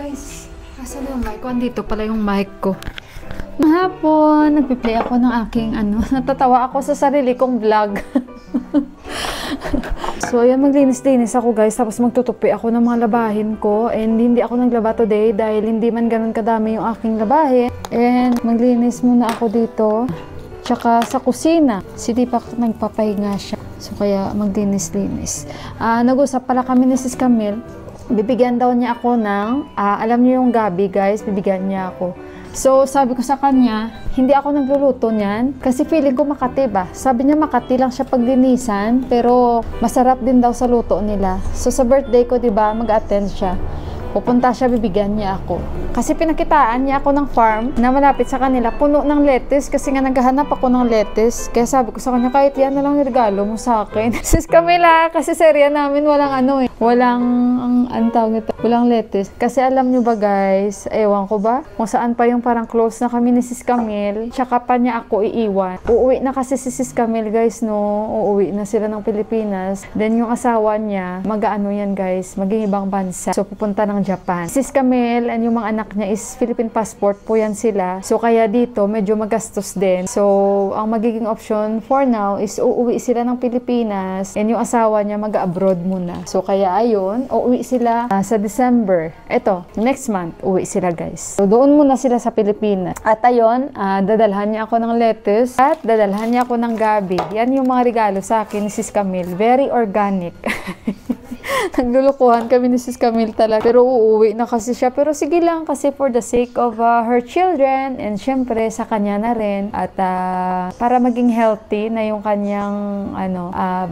guys. Asan yung mic ko? Andito pala yung mic ko. Mahapon, nagpi-play ako ng aking natatawa ako sa sarili kong vlog. So, ayan, maglinis-linis ako guys. Tapos magtutupi ako ng mga labahin ko. And hindi ako naglaba today dahil hindi man ganun kadami yung aking labahin. And maglinis muna ako dito. Tsaka sa kusina. Si Deepak nagpapahinga siya. So, kaya maglinis-linis. Nag-usap pala kami ni Sis Camille. Bibigyan daw niya ako ng, alam niyo yung gabi guys, bibigyan niya ako. So, sabi ko sa kanya, hindi ako nagluluto niyan kasi feeling ko Makati ba? Sabi niya Makati lang siya paglinisan, pero masarap din daw sa luto nila. So, sa birthday ko, diba, mag-attend siya. Pupunta siya, bibigyan niya ako. Kasi pinakitaan niya ako ng farm na malapit sa kanila. Puno ng lettuce kasi nga naghahanap ako ng lettuce. Kaya sabi ko sa kanya, kahit yan na lang regalo mo sa akin. Sis Camila, kasi serya namin walang walang lettuce. Kasi alam nyo ba guys, ewan ko ba, kung saan pa yung parang close na kami ni Sis Camille, tsaka pa niya ako iiwan. Uuwi na kasi si Sis Camille guys, no? Uuwi na sila ng Pilipinas. Then yung asawa niya, mag-ano yan guys, maging ibang bansa. So pupunta ng Japan. Sis Camille and yung mga anak niya is Philippine passport po yan sila. So kaya dito medyo magastos din. So ang magiging option for now is uuwi sila ng Pilipinas and yung asawa niya mag-abroad muna. So kaya ayun, uuwi sila sa December. Eto, next month uuwi sila guys. So doon muna sila sa Pilipinas. At ayun, dadalhan niya ako ng lettuce at dadalhan niya ako ng gabi. Yan yung mga regalo sa akin ni Sis Camille. Very organic. Naglulukuhan kami ni Sis Camille talaga. Pero uuwi na kasi siya. Pero sige lang kasi for the sake of her children and syempre sa kanya na rin. At para maging healthy na yung kanyang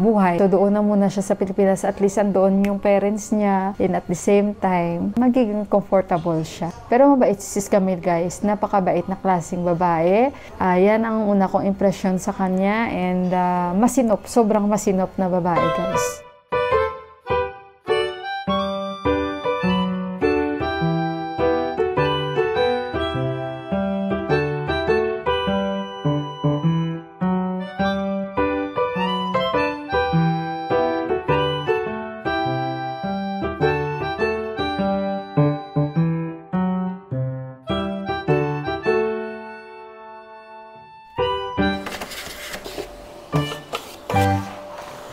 buhay. So doon na muna siya sa Pilipinas. At least andoon yung parents niya. And at the same time, magiging comfortable siya. Pero mabait si Sis Camille guys. Napakabait na klaseng babae. Yan ang una kong impression sa kanya. And masinop. Sobrang masinop na babae guys.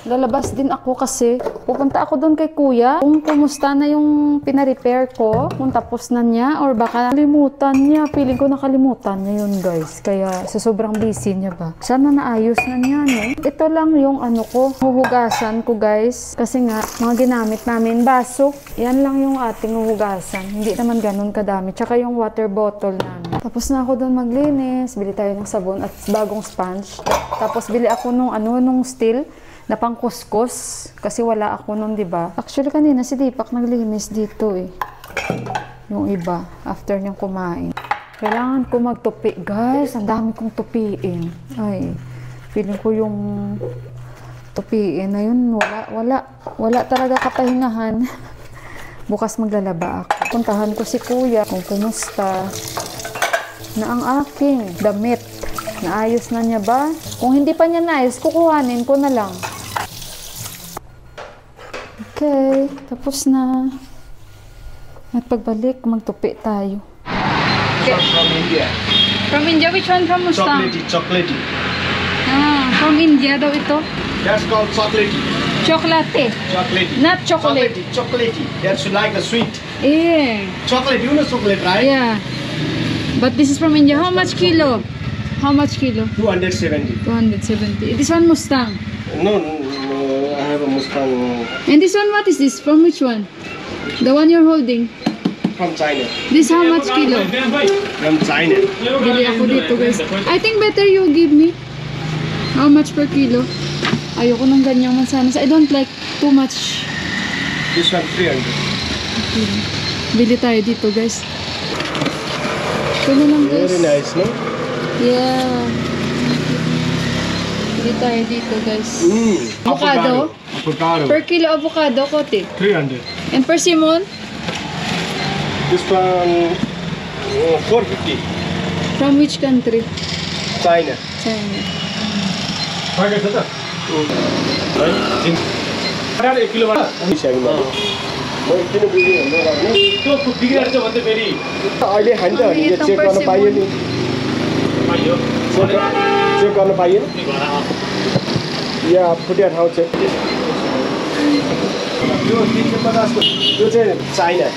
Lalabas din ako kasi pupunta ako doon kay kuya kung kumusta na yung pina-repair ko, kung tapos na niya or baka nakalimutan niya. Feeling ko nakalimutan niya yun guys, kaya sa sobrang busy niya ba. Sana naayos na niya, no? Ito lang yung huhugasan ko guys, kasi nga mga ginamit namin baso, yan lang yung ating huhugasan, hindi naman ganun kadami. Tsaka yung water bottle namin. Tapos na ako doon maglinis, bili tayo ng sabon at bagong sponge. Tapos bili ako nung steel na pangkuskus kasi wala ako nun, di ba? Actually kanina si Deepak naglinis dito eh. Yung iba after niyang kumain. Kailangan ko magtupi, guys. Ang dami kong tupiin. Ay, feeling ko yung tupiin na yun, wala talaga kapahingahan. Bukas maglalaba ako. Puntahan ko si kuya kung kumusta na ang aking damit. Naayos na niya ba? Kung hindi pa niya naayos, kukuhanin ko na lang. Okay, tapos na. At pagbalik, magtupi tayo. Okay. From India. From India? Which one from Mustang? Chocolatey. From India daw ito? That's called chocolatey. Chocolate. Chocolatey. Not chocolate. Chocolatey. That's like a sweet. Yeah. Chocolate, you know chocolate, right? Yeah. But this is from India. How much kilo? How much kilo? 270. 270. This one Mustang. No, I have a Mustang. And this one, what is this? From which one? The one you're holding? From China. This how much kilo? From China. Bili ako dito guys. I think better you give me. How much per kilo? Ayoko ng ganyang mansanas. I don't like too much. This one 300. Okay. Bili tayo dito guys. Ito na lang guys. Very nice, no? Yeah. Bili tayo dito guys. Avocado? Avocado. Per kilo avocado, kote. 300. And persimmon? This one 450. From which country? China. China. किन बुझ्नु त्यो बिग्रेर चाहिँ भन्दै फेरि अहिले खान्छ अनि यो चेक गर्न पाइयो नि चेक गर्न पाइयो यहाँ फुटिया ठाउँ चाहिँ यो 350 को यो चाहिँ चाइना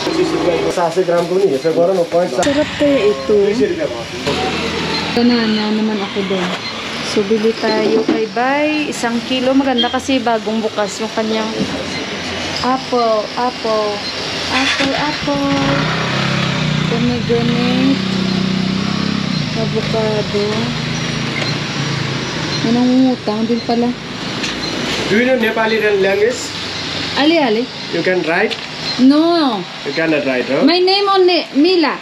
25 रुपैयाँको 700 ग्रामको पनि हेर्छ गर न 5 Sarap kaya ito. 200 रुपैयाँ Banana naman ako doon. So, bili tayo kay Bay. 1 kilo. Maganda kasi bagong bukas yung kanyang apple. Pomegranate. Avocado. May nangungutang din pala. Do you know Nepali language? Ali. You can write? No. You cannot write, huh? My name only, Mila.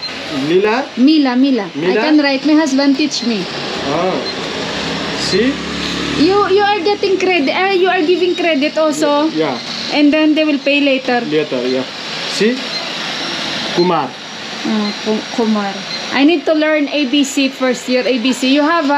Lila? Mila. I can write. My husband teach me. Ah. See? You are getting credit. You are giving credit also. Yeah. And then they will pay later. Later, yeah. See? Kumar. Kumar. I need to learn ABC first year ABC. You have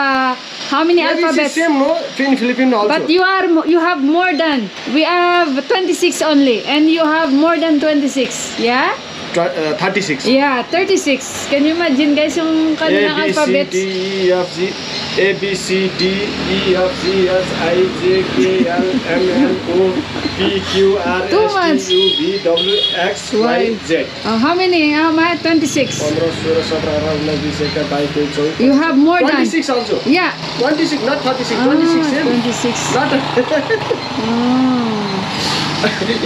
how many alphabets? Same, no? In Philippines also. But you have more than. We have 26 only, and you have more than 26. Yeah? 36. Yeah, 36. Can you imagine guys yung kanilang alphabets? A, B, C, D, E, F, G, H, I, J, K, L, M, N, O, P, Q, R, Too S, much. T, U, V, W, X, Y, Z. How many? 26. 15, 16, 17, 18, 19, 20. You have more than. 26 also. Yeah. 26, not 36. 26, same. 26. Not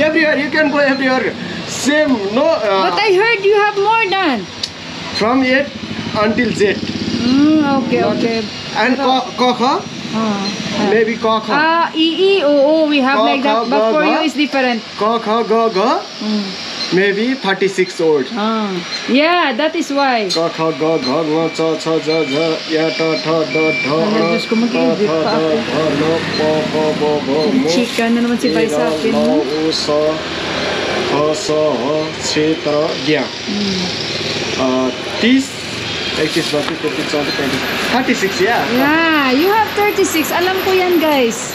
everywhere, you can go everywhere. Same, no. But I heard you have more than. From 8 until Z. Okay. And Kha, maybe Kha. E, O, we have like that. But for you, it's different. Kha, Ga, maybe 36 old. Yeah, that is why. Ka, Kha, Ga, Nga, Cha, Cha, Ja, Ja, Ya, Ta, Tha, Da, Dha, Diyos ko, mag-i-edit pa ako. Chika na naman si Pai sa akin. No, U, Sa, Ha, Sa, Ha, Che, Tra, Gya. 30, 36, yeah. Yeah, you have 36. Alam ko yan, guys.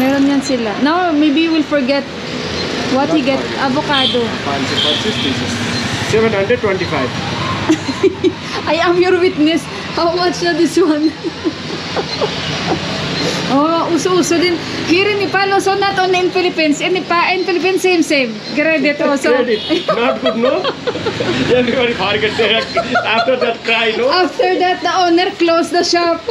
Meron yan sila. Now, maybe you will forget what he get. Avocado. 725. I am your witness. How much na this one? Uso din. Here in Nepal also, not only in Philippines. In Philippines, same. Credit also. Credit. Not good, no? Everybody forget that. After that cry, no? After that, the owner closed the shop.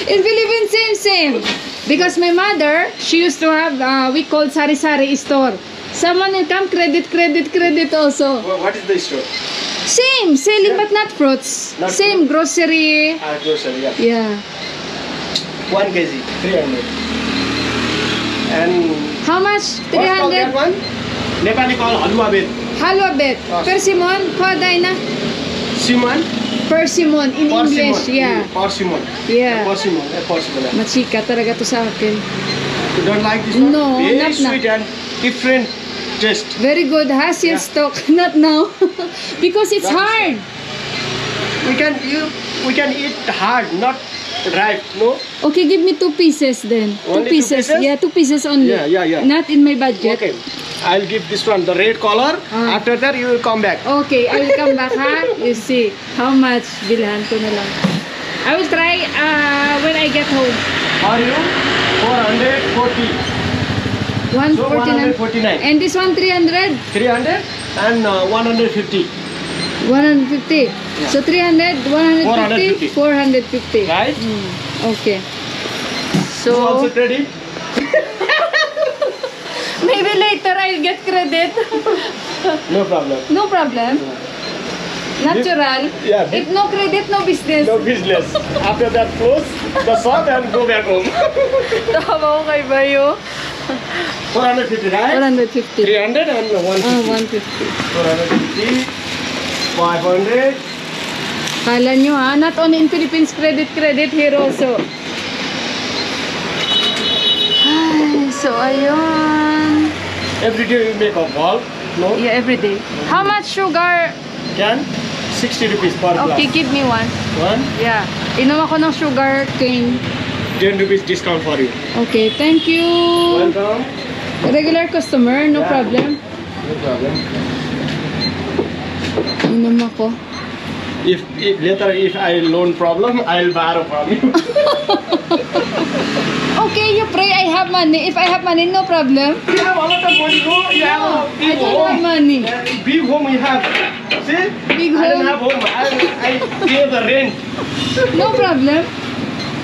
In Philippines, same. Because my mother, she used to have, we called sari-sari store. Someone will come, credit also. What is the store? Same, selling but not fruits. Not same, grocery. Grocery, yeah. Yeah. 1 kg, 300. And How much? what's called that 300? one? Nepali call halwa bed. Halwa bet. Persimmon, paday na. Simon? Persimmon in English, yeah. Persimmon. Yeah. Persimmon. Machika talaga to sa akin. You don't like this one? No, Very not sweet and different taste. Very good, ha? Still stock. Not now. Because it's hard. We can eat hard, not ripe, no? Okay, give me 2 pieces then. Only 2 pieces? Yeah, 2 pieces only. Yeah. Not in my budget. Okay. I'll give this one the red color. After that, you will come back. Okay, I will come back, ha? You see. How much? Bilhan ko na lang. I will try when I get home. Are you? 440. 149. 149. And this one 300? 300 and 150. 150. Yeah. So 300, 150, 450. 450. Right? Okay. You also So ready? maybe later I'll get credit. No problem. No problem. Natural. Yeah. If no credit, no business. No business. After that, close the shop and go back home. Tama ko kay Bayo. 450, right? 450. 300 and 150. 150. 450. 500. Kala nyo ha, not only in Philippines credit, here also. Ay, so ayun. Every day you make a ball, no? Yeah, every day. How much sugar? Can 60 rupees per glass. Okay, give me one. One. Yeah. Inom ako ng sugar cane. 10 rupees discount for you. Okay, thank you. Welcome. Regular customer, no problem. No problem. Inom ako. If later if I loan problem, I'll borrow from you. Okay, you pray I have money. If I have money, no problem. You have a lot of money, no? You have a I big don't home. have money. Big home you have. See? Big I don't home. have home. I pay the rent. No problem.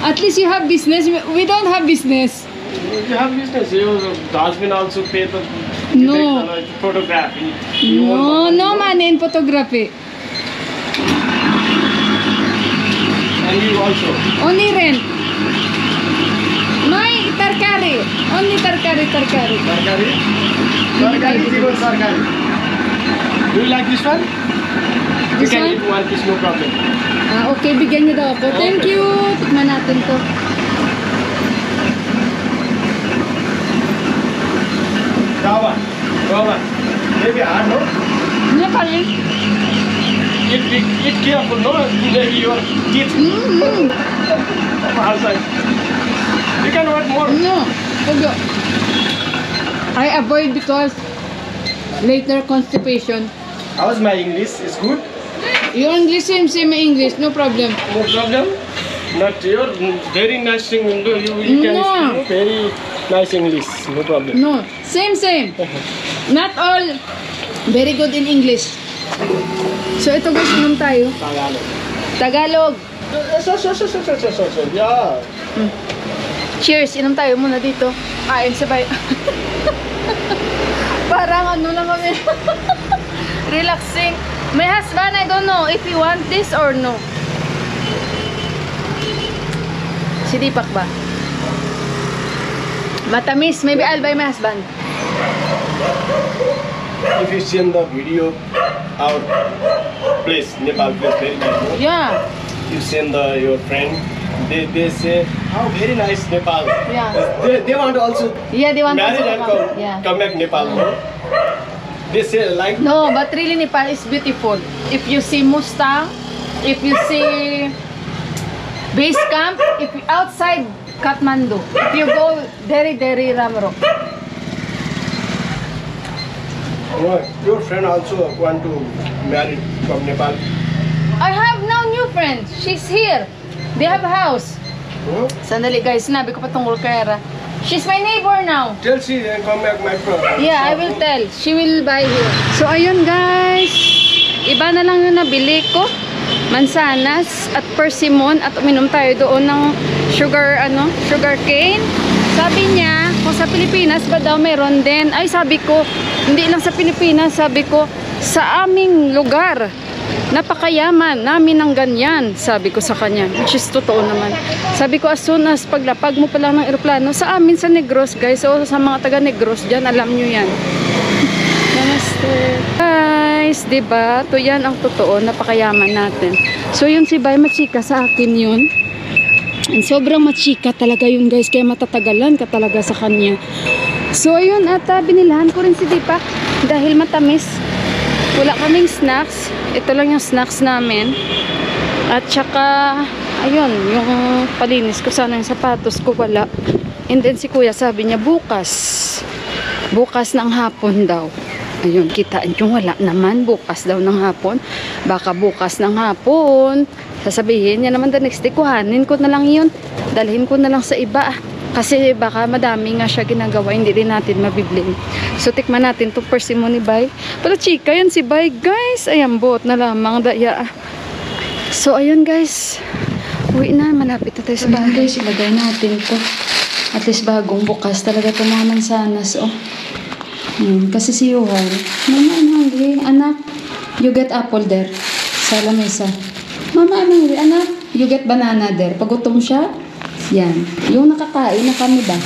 At least you have business. We don't have business. You have business. Your husband also pay the No. photography. No money in photography. And you also. Only rent. My tarkari. Only tarkari. Tarkari? Tarkari, zero tarkari. Do you like this one? This you can one? eat one piece, no problem. Okay, bigyan niyo daw ako. Thank you. Tikman natin to. Kawa. Maybe hard, no? Ano pa rin? Eat careful, no? Maybe your teeth. Outside. You can want more. No. Huwag. I avoid because later constipation. How's my English? Is good? Your English same my English. No problem. No problem? Not your very nice thing. You can No. speak very nice English. No problem. No. Same. Not all very good in English. So ito guys, inom tayo. Tagalog. Tagalog. So. Yeah. Cheers, inom tayo muna dito. Kain sabay. Parang ano lang kami. Relaxing. My husband, I don't know if you want this or no. Si Deepak ba? Matamis. Maybe I'll buy my husband. If you send the video, our place, Nepal place, very nice. No? Yeah. You send your friend, they say, how very nice Nepal. Yeah. They want to also Yeah, they want marry to and come. Yeah. come back Nepal. No? They say like No, but really Nepal is beautiful. If you see Mustang, if you see base camp, if you outside Kathmandu, if you go Deri Ramro. your friend also want to marry from Nepal. I have now new friend. She's here. They have a house. No? Sandali guys, sinabi ko pa tungkol kay Era. She's my neighbor now. Tell she and come back my friend. Yeah, I will tell. She will buy here. So ayun guys, iba na lang yung nabili ko. Mansanas at persimmon at uminom tayo doon ng sugar cane. Sabi niya, kung sa Pilipinas ba daw meron din. Ay sabi ko, hindi lang sa Pilipinas, sabi ko, sa aming lugar, napakayaman namin ng ganyan, sabi ko sa kanya, which is totoo naman. Sabi ko, as soon as paglapag mo pa lang ng eroplano, sa amin sa Negros guys, so sa mga taga Negros dyan, alam nyo yan. Namaste. Guys, diba? Ito yan ang totoo, napakayaman natin. So yun si Bay, machika sa akin yun. And sobrang machika talaga yun guys, kaya matatagalan ka talaga sa kanya. So ayun, at binilahan ko rin si Deepak dahil matamis. Wala kaming snacks. Ito lang yung snacks namin. At saka, ayun, yung palinis ko sana yung sapatos ko wala. And then si kuya sabi niya bukas. Bukas ng hapon daw. Ayun, kitaan yung wala naman. Bukas daw ng hapon. Baka bukas ng hapon. Sasabihin niya naman the next day, kuhanin ko na lang yun. Dalhin ko na lang sa iba. Kasi baka madami nga siya ginagawa. Hindi rin natin mabibili. So, tikman natin itong persimmon ni Bay. Pero chika yan si Bay, guys. Ayan, buot na lamang daya. So, ayun guys. Uwi na. Malapit na tayo sa bahay. Guys, ilagay natin ito. At least bagong bukas talaga ito mga mansanas. Oh. Kasi si Yuhan. Mama, I'm hungry. Anak, you get apple there. Sa lamesa. Mama, I'm hungry. Anak, you get banana there. Pagutom siya. Yan. Yung nakakain na kami ba?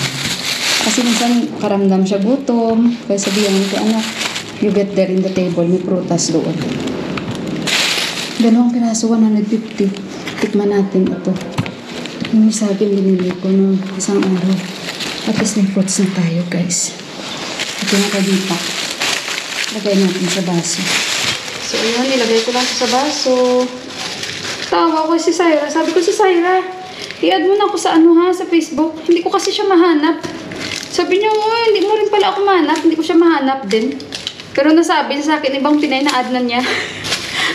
Kasi minsan karamdam siya gutom. Kaya sabihan ko, anak, you get there in the table. May prutas doon. 2 piraso, 150. Tikman natin ito. Yung saging binili ko nung isang araw. At least may fruits na tayo, guys. Ito yung kadipak. Lagay natin sa baso. So, ayan. Nilagay ko lang sa baso. Tawa ko si Syra. Sabi ko si Syra, i-add mo na ako sa sa Facebook. Hindi ko kasi siya mahanap. Sabi niya, oh, hindi mo rin pala ako mahanap. Hindi ko siya mahanap din. Pero nasabi niya sa akin, ibang Pinay na add na niya.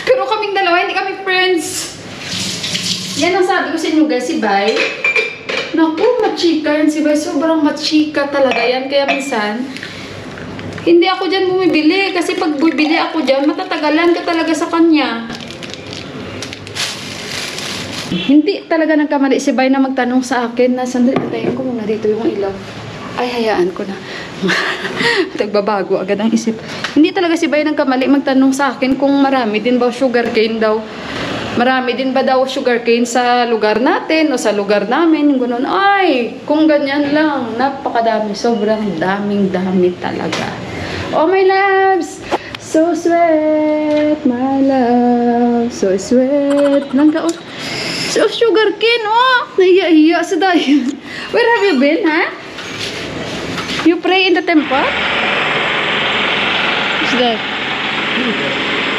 Pero kaming dalawa, hindi kami friends. Yan ang sabi ko sa inyo guys, si Bay. Naku, machika yan si Bay. Sobrang machika talaga yan. Kaya minsan, hindi ako dyan bumibili. Kasi pag bumibili ako dyan, matatagalan ka talaga sa kanya. Hindi talaga nagkamali si Bay na magtanong sa akin na sandali, patayin ko muna dito yung ilaw. Ay, hayaan ko na. Nagbabago agad ang isip. Hindi talaga si Bay nagkamali magtanong sa akin kung marami din ba sugarcane daw. Marami din ba daw sugarcane sa lugar natin o sa lugar namin. Yung gano'n. Ay, kung ganyan lang, napakadami. Sobrang daming-dami talaga. Oh, my loves! So sweet, my love. So sweet. Langka, oh. So, sugarcane, oh! Nahiya-hiya sa dayan. Where have you been, ha? You pray in the temple? What's that?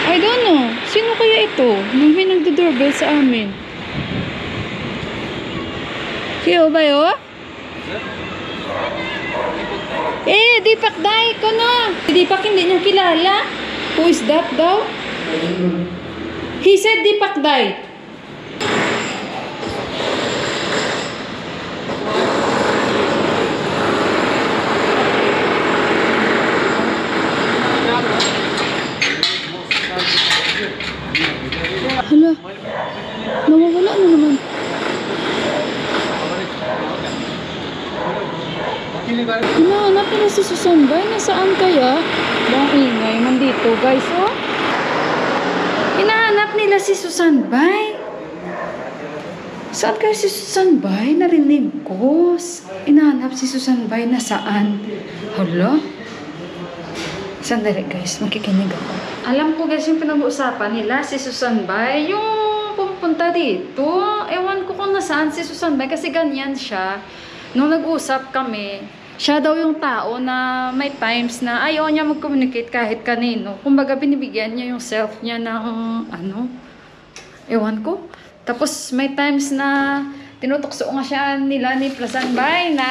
I don't know. Sino kaya ito? Nung may nagdo-doorbell sa amin. Siyo ba yun? Eh, Deepak Dai ko na. Deepak hindi niya kilala. Who is that daw? He said Deepak Dai. Hala, nawawala na naman. Hinahanap ko na si Susan Bay. Nasaan kaya? Bang ingay man dito, guys, oh. Hinahanap nila si Susan Bay. Saan kaya si Susan Bay? Narinig ko. Hinahanap si Susan Bay na saan? Hala? Sandali, guys. Makikinig ako. Alam ko guys yung pinag-uusapan nila, si Susan Bay, yung pupunta dito. Ewan ko kung nasaan si Susan Bay kasi ganyan siya. Nung nag-usap kami, siya daw yung tao na may times na ayaw niya mag-communicate kahit kanino. Kumbaga binibigyan niya yung self niya ng ano, ewan ko. Tapos may times na tinutukso nga siya nila ni Susan Bay na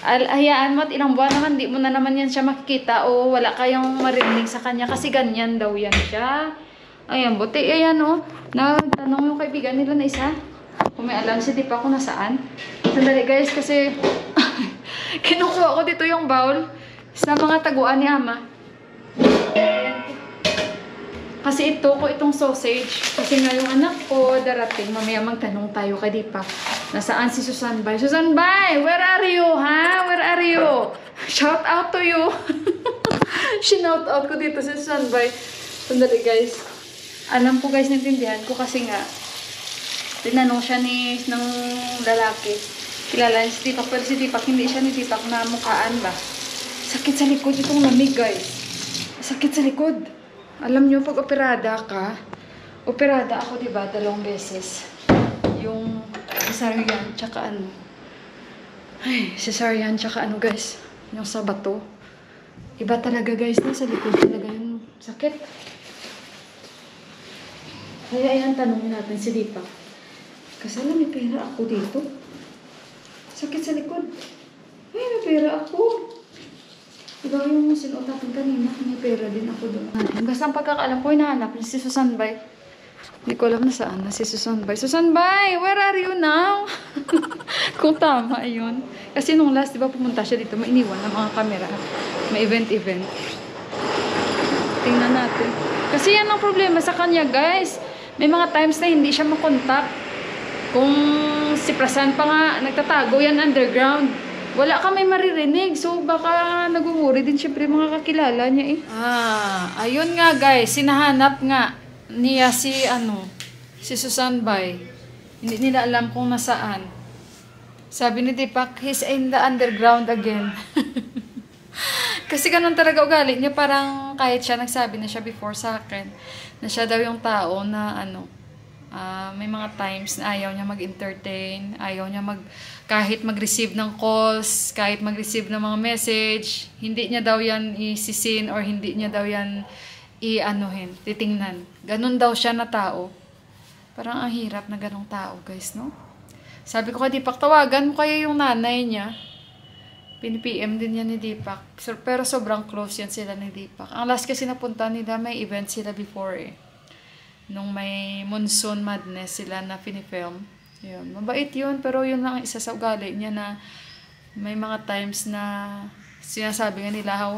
hayaan mo at ilang buwan naman, di mo na naman yan siya makikita o wala kayong marinig sa kanya kasi ganyan daw yan siya. Ayan, buti. Ayan, oh. Nagtanong yung kaibigan nila na isa. Kung may alam si Deepak kung nasaan. Sandali, guys, kasi kinukuha ko dito yung bowl sa mga taguan ni Ama. Ayan. Kasi ito ko itong sausage. Kasi nga yung anak ko darating. Mamaya magtanong tayo kay Deepak. Nasaan si Susan Bay? Susan Bay, where are you, ha? Where are you? Shout out to you. Shout out ko dito si Susan Bay. Sandali, guys. Alam ko, guys, naintindihan ko kasi nga tinanong siya ng lalaki. Kilala niya si Deepak, pero si Deepak, hindi siya ni Deepak na mukhaan ba? Sakit sa likod itong lamig, guys. Sakit sa likod. Alam nyo, pag operada ako, diba, 2 beses. Yung cesarean, tsaka ano. Ay, cesarean, tsaka ano, guys. Yung sa bato. Iba talaga, guys, na sa likod talaga yung sakit. Kaya yan, tanongin natin si Deepak. Kasi alam, may pera ako dito. Sakit sa likod. Ay, may pera ako. Diba yung sinuot natin kanina, may pera din ako doon. Basta ang pagkakaalam ko, hinahanap niya si Susan Bay. Hindi ko alam na saan na si Susan Bay. Susan Bay, where are you now? Kung tama yun. Kasi nung last, diba pumunta siya dito, may iniwan ng mga kamera. May event. Tingnan natin. Kasi yan ang problema sa kanya, guys. May mga times na hindi siya makontak. Kung si Prasan pa nga, nagtatago yan underground. Wala kami maririnig. So, baka nagumuri din syempre mga kakilala niya eh. Ayun nga guys. Sinahanap nga niya si Susan Bay. Hindi nila alam kung nasaan. Sabi ni Deepak, he's in the underground again. Kasi ganun talaga ugali niya. Parang kahit siya nagsabi na siya before sa akin na siya daw yung tao na may mga times na ayaw niya mag-entertain, ayaw niya kahit mag-receive ng calls, kahit mag-receive ng mga message, hindi niya daw yan isisin or hindi niya daw yan titingnan. Ganun daw siya na tao. Parang ang hirap na ganung tao, guys, no? Sabi ko kay Deepak, tawagan mo kaya yung nanay niya. Pini-PM din yan ni Deepak. Pero sobrang close yan sila ni Deepak. Ang last kasi napunta nila, may event sila before eh. Nung may monsoon madness sila na pinifilm. Yun. Mabait yun, pero yun lang ang isa sa ugali niya na may mga times na sinasabi nga nila how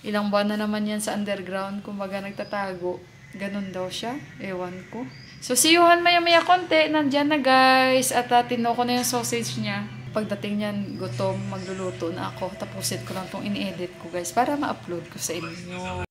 ilang buwan na naman yan sa underground, kumbaga nagtatago. Ganun daw siya. Ewan ko. So, siyuhan maya-maya konti. Nandyan na guys. At tino ko na yung sausage niya. Pagdating niyan, gutom, magluluto na ako. Tapusin ko lang itong ini-edit ko guys para ma-upload ko sa inyo.